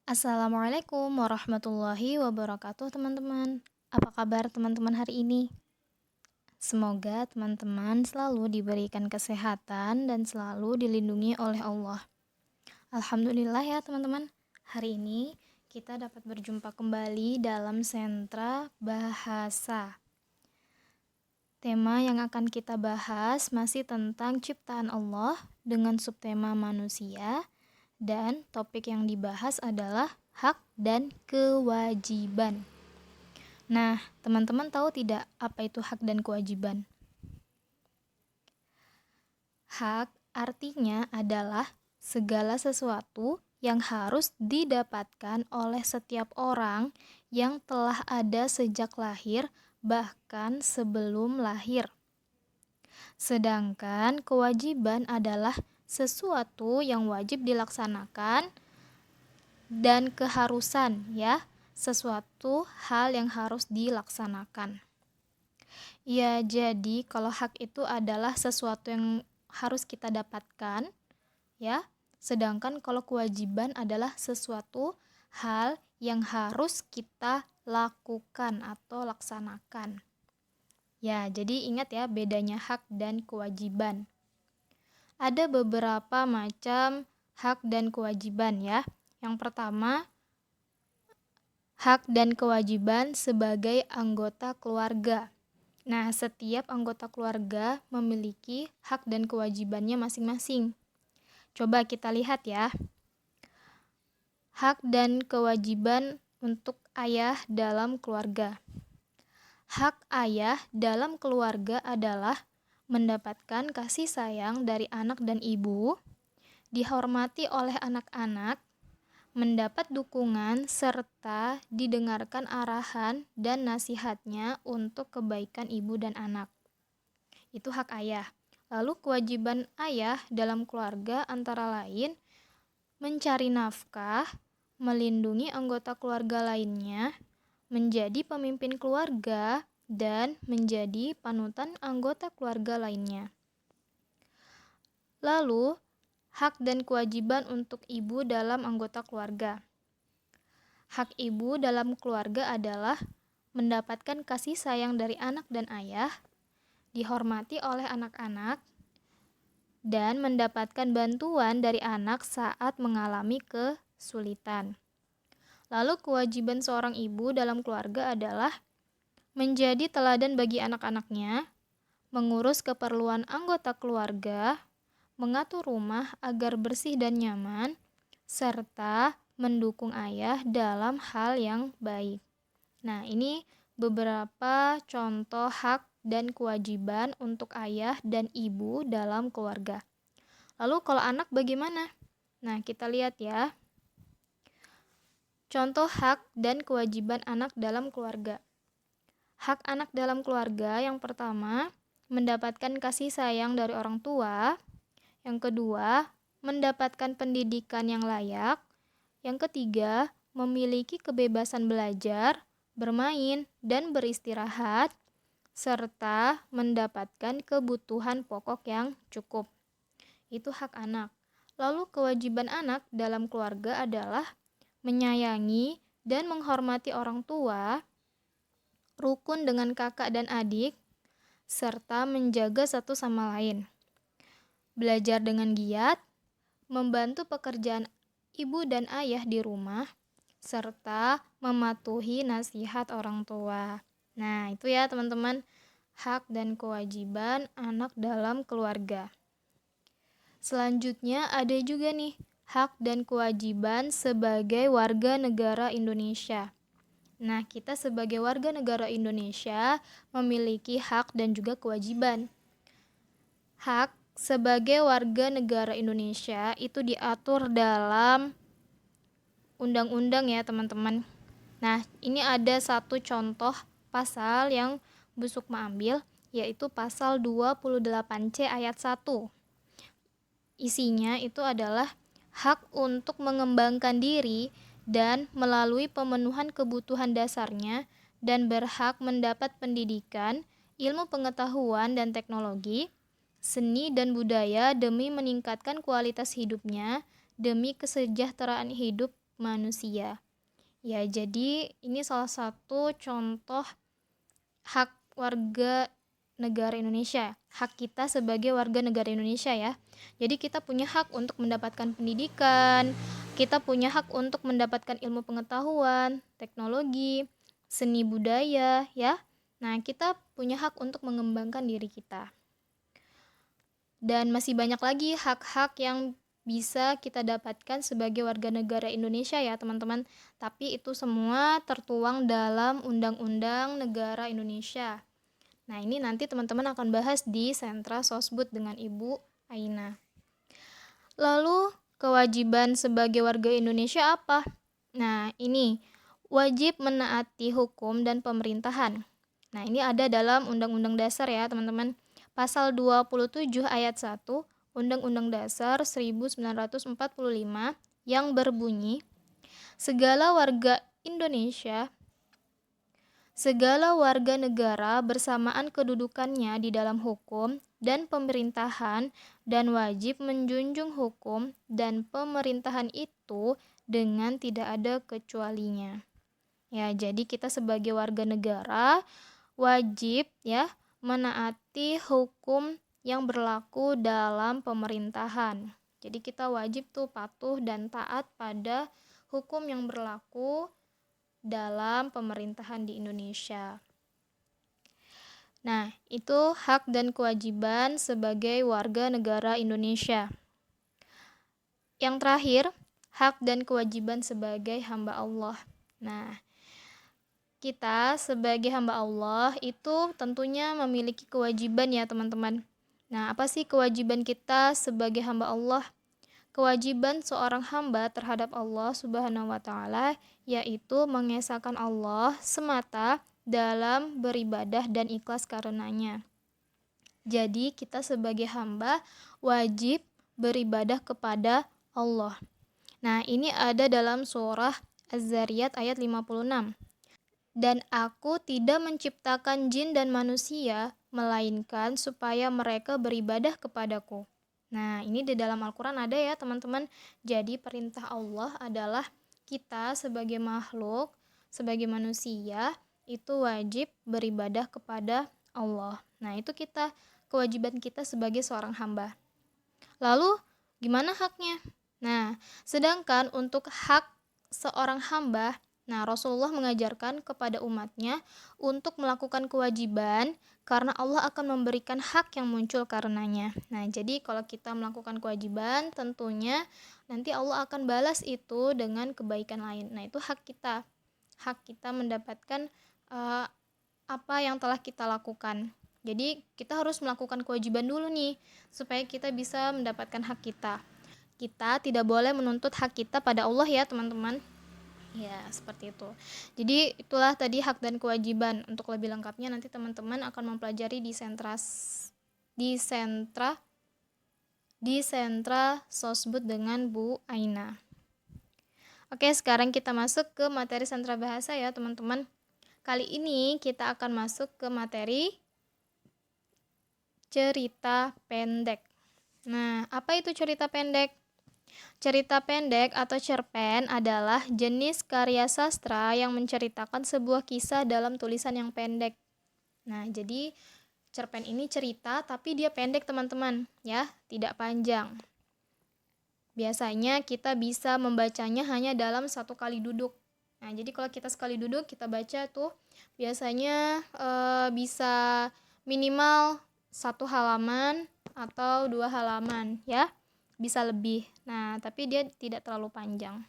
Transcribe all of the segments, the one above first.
Assalamualaikum warahmatullahi wabarakatuh teman-teman. Apa kabar teman-teman hari ini? Semoga teman-teman selalu diberikan kesehatan dan selalu dilindungi oleh Allah. Alhamdulillah ya teman-teman. Hari ini kita dapat berjumpa kembali dalam sentra bahasa. Tema yang akan kita bahas masih tentang ciptaan Allah dengan subtema manusia. Dan topik yang dibahas adalah hak dan kewajiban. Nah, teman-teman tahu tidak apa itu hak dan kewajiban? Hak artinya adalah segala sesuatu yang harus didapatkan oleh setiap orang yang telah ada sejak lahir, bahkan sebelum lahir. Sedangkan kewajiban adalah sesuatu yang wajib dilaksanakan dan keharusan ya, sesuatu hal yang harus dilaksanakan. Ya, jadi kalau hak itu adalah sesuatu yang harus kita dapatkan ya. Sedangkan kalau kewajiban adalah sesuatu hal yang harus kita lakukan atau laksanakan. Ya, jadi ingat ya bedanya hak dan kewajiban. Ada beberapa macam hak dan kewajiban ya. Yang pertama, hak dan kewajiban sebagai anggota keluarga. Nah, setiap anggota keluarga memiliki hak dan kewajibannya masing-masing. Coba kita lihat ya. Hak dan kewajiban untuk ayah dalam keluarga. Hak ayah dalam keluarga adalah mendapatkan kasih sayang dari anak dan ibu, dihormati oleh anak-anak, mendapat dukungan serta didengarkan arahan dan nasihatnya untuk kebaikan ibu dan anak. Itu hak ayah. Lalu kewajiban ayah dalam keluarga antara lain mencari nafkah, melindungi anggota keluarga lainnya, menjadi pemimpin keluarga, dan menjadi panutan anggota keluarga lainnya. Lalu, hak dan kewajiban untuk ibu dalam anggota keluarga. Hak ibu dalam keluarga adalah mendapatkan kasih sayang dari anak dan ayah, dihormati oleh anak-anak, dan mendapatkan bantuan dari anak saat mengalami kesulitan. Lalu kewajiban seorang ibu dalam keluarga adalah menjadi teladan bagi anak-anaknya, mengurus keperluan anggota keluarga, mengatur rumah agar bersih dan nyaman, serta mendukung ayah dalam hal yang baik. Nah, ini beberapa contoh hak dan kewajiban untuk ayah dan ibu dalam keluarga. Lalu kalau anak bagaimana? Nah, kita lihat ya. Contoh hak dan kewajiban anak dalam keluarga. Hak anak dalam keluarga yang pertama, mendapatkan kasih sayang dari orang tua. Yang kedua, mendapatkan pendidikan yang layak. Yang ketiga, memiliki kebebasan belajar, bermain, dan beristirahat, serta mendapatkan kebutuhan pokok yang cukup. Itu hak anak. Lalu kewajiban anak dalam keluarga adalah menyayangi dan menghormati orang tua, rukun dengan kakak dan adik, serta menjaga satu sama lain. Belajar dengan giat, membantu pekerjaan ibu dan ayah di rumah, serta mematuhi nasihat orang tua. Nah, itu ya teman-teman, hak dan kewajiban anak dalam keluarga. Selanjutnya ada juga nih, hak dan kewajiban sebagai warga negara Indonesia. Nah, kita sebagai warga negara Indonesia memiliki hak dan juga kewajiban. Hak sebagai warga negara Indonesia itu diatur dalam undang-undang ya teman-teman. Nah, ini ada satu contoh pasal yang Bu Sukma ambil, yaitu pasal 28C ayat 1. Isinya itu adalah hak untuk mengembangkan diri dan melalui pemenuhan kebutuhan dasarnya dan berhak mendapat pendidikan, ilmu pengetahuan dan teknologi, seni dan budaya demi meningkatkan kualitas hidupnya, demi kesejahteraan hidup manusia. Ya, jadi ini salah satu contoh hak warga negara Indonesia, hak kita sebagai warga negara Indonesia ya. Jadi kita punya hak untuk mendapatkan pendidikan, kita punya hak untuk mendapatkan ilmu pengetahuan, teknologi, seni budaya ya. Nah, kita punya hak untuk mengembangkan diri kita. Dan masih banyak lagi hak-hak yang bisa kita dapatkan sebagai warga negara Indonesia ya teman-teman. Tapi itu semua tertuang dalam Undang-Undang Negara Indonesia. Nah, ini nanti teman-teman akan bahas di Sentra Sosbud dengan Ibu Aina. Lalu, kewajiban sebagai warga Indonesia apa? Nah, ini wajib menaati hukum dan pemerintahan. Nah, ini ada dalam Undang-Undang Dasar ya, teman-teman. Pasal 27 ayat 1 Undang-Undang Dasar 1945 yang berbunyi, segala warga negara bersamaan kedudukannya di dalam hukum dan pemerintahan dan wajib menjunjung hukum dan pemerintahan itu dengan tidak ada kecualinya. Ya, jadi kita sebagai warga negara wajib ya menaati hukum yang berlaku dalam pemerintahan. Jadi kita wajib tuh patuh dan taat pada hukum yang berlaku dalam pemerintahan di Indonesia. Nah, itu hak dan kewajiban sebagai warga negara Indonesia. Yang terakhir, hak dan kewajiban sebagai hamba Allah. Nah, kita sebagai hamba Allah itu tentunya memiliki kewajiban ya teman-teman. Nah, apa sih kewajiban kita sebagai hamba Allah? Kewajiban seorang hamba terhadap Allah Subhanahu wa Ta'ala yaitu mengesahkan Allah semata dalam beribadah dan ikhlas karenanya. Jadi, kita sebagai hamba wajib beribadah kepada Allah. Nah, ini ada dalam surah Az-Zariyat ayat 56. Dan aku tidak menciptakan jin dan manusia, melainkan supaya mereka beribadah kepadaku. Nah, ini di dalam Al-Quran ada ya teman-teman. Jadi perintah Allah adalah kita sebagai makhluk, sebagai manusia, itu wajib beribadah kepada Allah. Nah, itu kewajiban kita sebagai seorang hamba. Lalu, gimana haknya? Nah, sedangkan untuk hak seorang hamba, nah Rasulullah mengajarkan kepada umatnya untuk melakukan kewajiban karena Allah akan memberikan hak yang muncul karenanya. Nah, jadi kalau kita melakukan kewajiban, tentunya nanti Allah akan balas itu dengan kebaikan lain. Nah, itu hak kita. Hak kita mendapatkan apa yang telah kita lakukan. Jadi, kita harus melakukan kewajiban dulu nih, supaya kita bisa mendapatkan hak kita. Kita tidak boleh menuntut hak kita pada Allah ya, teman-teman. Ya, seperti itu. Jadi itulah tadi hak dan kewajiban. Untuk lebih lengkapnya nanti teman-teman akan mempelajari di sentra Sosbud dengan Bu Aina. Oke, sekarang kita masuk ke materi sentra bahasa ya, teman-teman. Kali ini kita akan masuk ke materi cerita pendek. Nah, apa itu cerita pendek? Cerita pendek atau cerpen adalah jenis karya sastra yang menceritakan sebuah kisah dalam tulisan yang pendek. Nah, jadi cerpen ini cerita tapi dia pendek teman-teman, ya, tidak panjang. Biasanya kita bisa membacanya hanya dalam satu kali duduk. Nah, jadi kalau kita sekali duduk kita baca tuh biasanya bisa minimal 1 halaman atau 2 halaman, ya. Bisa lebih. Nah, tapi dia tidak terlalu panjang.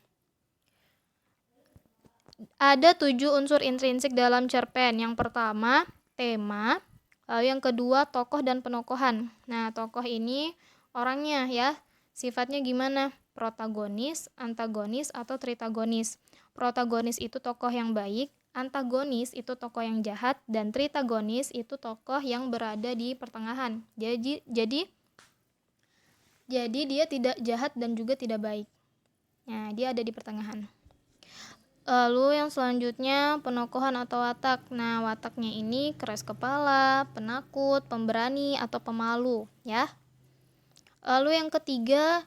Ada 7 unsur intrinsik dalam cerpen. Yang pertama, tema. Lalu yang kedua, tokoh dan penokohan. Nah, tokoh ini orangnya ya. Sifatnya gimana? Protagonis, antagonis, atau tritagonis. Protagonis itu tokoh yang baik, antagonis itu tokoh yang jahat, dan tritagonis itu tokoh yang berada di pertengahan. Jadi dia tidak jahat dan juga tidak baik. Nah, dia ada di pertengahan. Lalu yang selanjutnya penokohan atau watak. Nah, wataknya ini keras kepala, penakut, pemberani, atau pemalu, ya. Lalu yang ketiga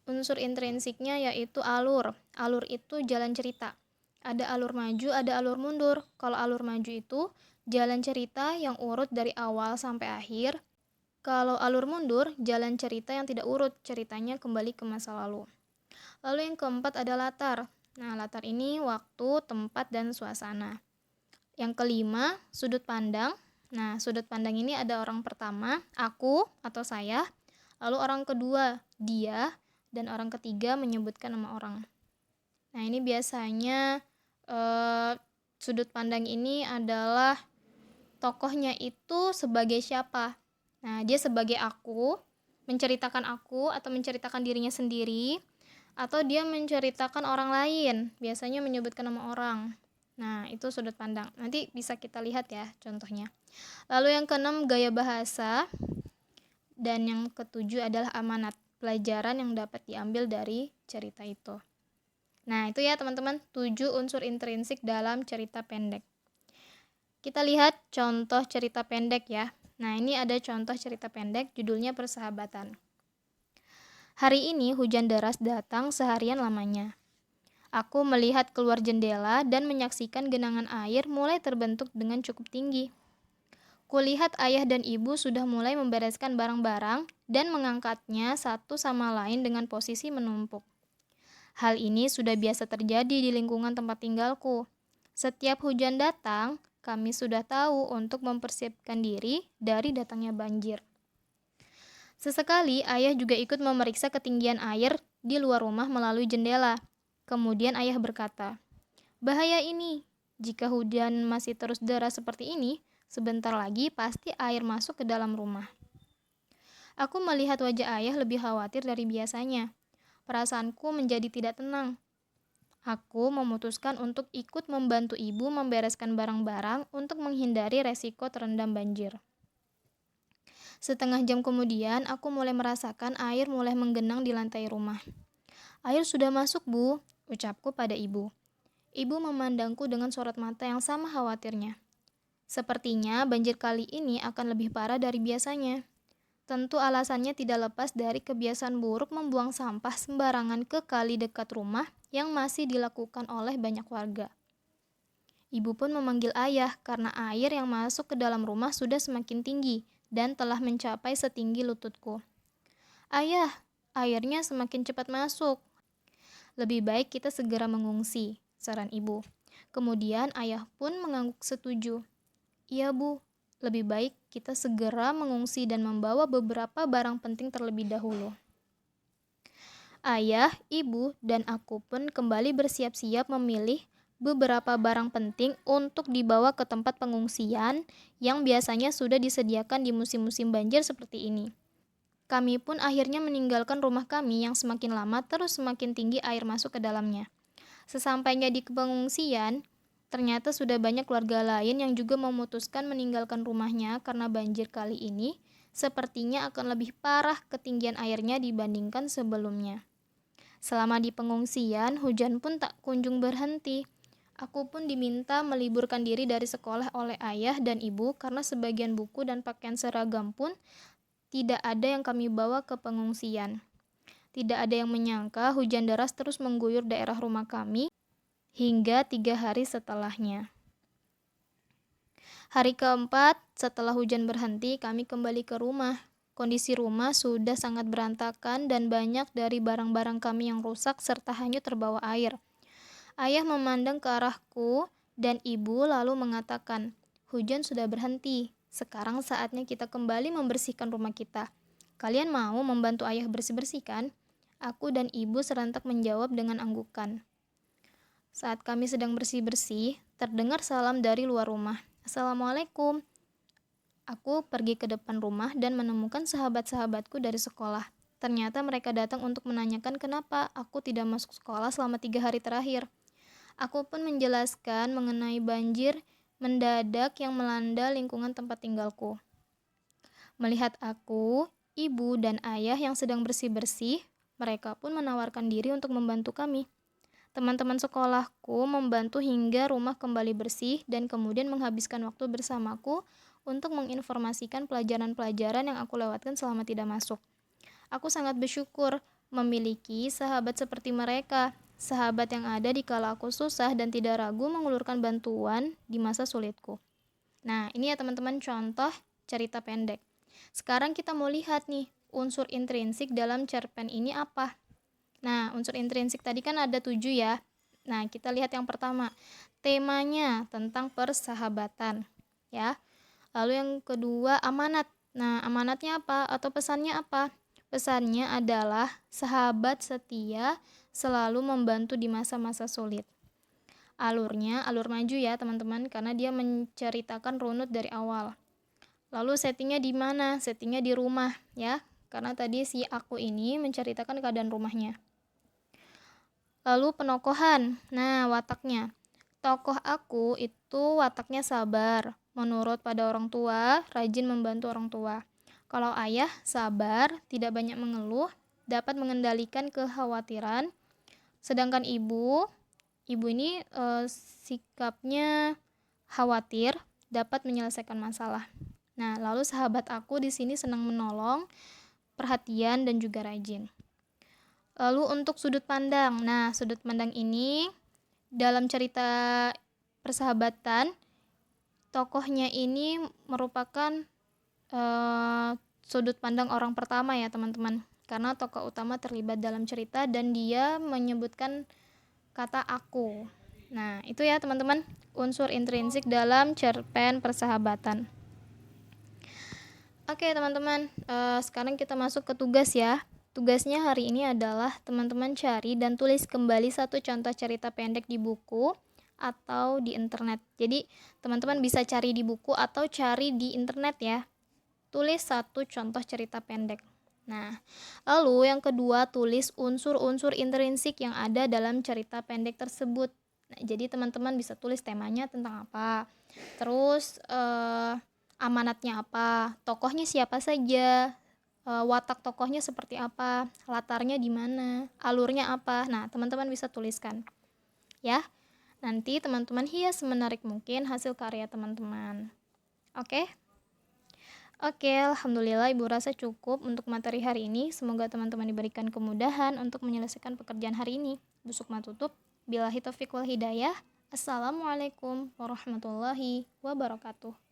Unsur intrinsiknya yaitu alur. Alur itu jalan cerita. Ada alur maju, ada alur mundur. Kalau alur maju itu jalan cerita yang urut dari awal sampai akhir. Kalau alur mundur, jalan cerita yang tidak urut, ceritanya kembali ke masa lalu. Lalu yang keempat ada latar. Nah, latar ini waktu, tempat, dan suasana. Yang kelima, sudut pandang. Nah, sudut pandang ini ada orang pertama, aku atau saya, lalu orang kedua, dia, dan orang ketiga menyebutkan nama orang. Nah, ini biasanya sudut pandang ini adalah tokohnya itu sebagai siapa. Nah, dia sebagai aku, menceritakan aku atau menceritakan dirinya sendiri, atau dia menceritakan orang lain, biasanya menyebutkan nama orang. Nah, itu sudut pandang. Nanti bisa kita lihat ya contohnya. Lalu yang keenam, gaya bahasa. Dan yang ketujuh adalah amanat, pelajaran yang dapat diambil dari cerita itu. Nah, itu ya teman-teman, 7 unsur intrinsik dalam cerita pendek. Kita lihat contoh cerita pendek ya. Nah, ini ada contoh cerita pendek, judulnya Persahabatan. Hari ini hujan deras datang seharian lamanya. Aku melihat keluar jendela dan menyaksikan genangan air mulai terbentuk dengan cukup tinggi. Kulihat ayah dan ibu sudah mulai membereskan barang-barang dan mengangkatnya satu sama lain dengan posisi menumpuk. Hal ini sudah biasa terjadi di lingkungan tempat tinggalku. Setiap hujan datang, kami sudah tahu untuk mempersiapkan diri dari datangnya banjir. Sesekali ayah juga ikut memeriksa ketinggian air di luar rumah melalui jendela. Kemudian ayah berkata, "Bahaya ini. Jika hujan masih terus deras seperti ini, sebentar lagi pasti air masuk ke dalam rumah." Aku melihat wajah ayah lebih khawatir dari biasanya. Perasaanku menjadi tidak tenang. Aku memutuskan untuk ikut membantu ibu membereskan barang-barang untuk menghindari resiko terendam banjir. Setengah jam kemudian, aku mulai merasakan air mulai menggenang di lantai rumah. "Air sudah masuk, Bu," ucapku pada ibu. Ibu memandangku dengan sorot mata yang sama khawatirnya. Sepertinya banjir kali ini akan lebih parah dari biasanya. Tentu alasannya tidak lepas dari kebiasaan buruk membuang sampah sembarangan ke kali dekat rumah yang masih dilakukan oleh banyak warga. Ibu pun memanggil ayah karena air yang masuk ke dalam rumah sudah semakin tinggi dan telah mencapai setinggi lututku. "Ayah, airnya semakin cepat masuk. Lebih baik kita segera mengungsi," saran ibu. Kemudian ayah pun mengangguk setuju. "Iya, Bu. Lebih baik kita segera mengungsi dan membawa beberapa barang penting terlebih dahulu." Ayah, ibu, dan aku pun kembali bersiap-siap memilih beberapa barang penting untuk dibawa ke tempat pengungsian yang biasanya sudah disediakan di musim-musim banjir seperti ini. Kami pun akhirnya meninggalkan rumah kami yang semakin lama terus semakin tinggi air masuk ke dalamnya. Sesampainya di pengungsian, ternyata sudah banyak keluarga lain yang juga memutuskan meninggalkan rumahnya karena banjir kali ini sepertinya akan lebih parah ketinggian airnya dibandingkan sebelumnya. Selama di pengungsian, hujan pun tak kunjung berhenti. Aku pun diminta meliburkan diri dari sekolah oleh ayah dan ibu karena sebagian buku dan pakaian seragam pun tidak ada yang kami bawa ke pengungsian. Tidak ada yang menyangka hujan deras terus mengguyur daerah rumah kami hingga 3 hari setelahnya. Hari keempat, setelah hujan berhenti, kami kembali ke rumah. Kondisi rumah sudah sangat berantakan dan banyak dari barang-barang kami yang rusak serta hanyut terbawa air. Ayah memandang ke arahku dan ibu lalu mengatakan, "Hujan sudah berhenti. Sekarang saatnya kita kembali membersihkan rumah kita. Kalian mau membantu ayah bersih-bersih kan?" Aku dan ibu serentak menjawab dengan anggukan. Saat kami sedang bersih-bersih, terdengar salam dari luar rumah. "Assalamualaikum." Aku pergi ke depan rumah dan menemukan sahabat-sahabatku dari sekolah. Ternyata mereka datang untuk menanyakan kenapa aku tidak masuk sekolah selama 3 hari terakhir. Aku pun menjelaskan mengenai banjir mendadak yang melanda lingkungan tempat tinggalku. Melihat aku, ibu, dan ayah yang sedang bersih-bersih, mereka pun menawarkan diri untuk membantu kami. Teman-teman sekolahku membantu hingga rumah kembali bersih dan kemudian menghabiskan waktu bersamaku untuk menginformasikan pelajaran-pelajaran yang aku lewatkan selama tidak masuk. Aku sangat bersyukur memiliki sahabat seperti mereka, sahabat yang ada di kala aku susah dan tidak ragu mengulurkan bantuan di masa sulitku. Nah, ini ya teman-teman contoh cerita pendek. Sekarang kita mau lihat nih, unsur intrinsik dalam cerpen ini apa? Nah, unsur intrinsik tadi kan ada 7 ya. Nah, kita lihat yang pertama, temanya tentang persahabatan, ya. Lalu yang kedua, amanat. Nah, amanatnya apa atau pesannya apa? Pesannya adalah sahabat setia selalu membantu di masa-masa sulit. Alurnya, alur maju ya teman-teman, karena dia menceritakan runut dari awal. Lalu settingnya di mana? Settingnya di rumah ya, karena tadi si aku ini menceritakan keadaan rumahnya. Lalu penokohan, nah wataknya. Tokoh aku itu wataknya sabar, menurut pada orang tua, rajin membantu orang tua. Kalau ayah sabar, tidak banyak mengeluh, dapat mengendalikan kekhawatiran. Sedangkan ibu ini sikapnya khawatir, dapat menyelesaikan masalah. Nah, lalu sahabat aku di sini senang menolong, perhatian dan juga rajin. Lalu untuk sudut pandang. Nah, sudut pandang ini dalam cerita persahabatan, tokohnya ini merupakan sudut pandang orang pertama ya teman-teman, karena tokoh utama terlibat dalam cerita dan dia menyebutkan kata aku. Nah, itu ya teman-teman, unsur intrinsik dalam cerpen persahabatan. Oke teman-teman, sekarang kita masuk ke tugas ya. Tugasnya hari ini adalah teman-teman cari dan tulis kembali satu contoh cerita pendek di buku atau di internet. Jadi teman-teman bisa cari di buku atau cari di internet ya. Tulis satu contoh cerita pendek. Nah, lalu yang kedua, tulis unsur-unsur intrinsik yang ada dalam cerita pendek tersebut. Nah, jadi teman-teman bisa tulis temanya tentang apa, terus amanatnya apa, tokohnya siapa saja, watak tokohnya seperti apa, latarnya di mana, alurnya apa. Nah, teman-teman bisa tuliskan ya. Nanti teman-teman hias semenarik mungkin hasil karya teman-teman. Oke? Oke, alhamdulillah Ibu rasa cukup untuk materi hari ini. Semoga teman-teman diberikan kemudahan untuk menyelesaikan pekerjaan hari ini. Busuk tutup. Billahi taufiq wal hidayah. Assalamualaikum warahmatullahi wabarakatuh.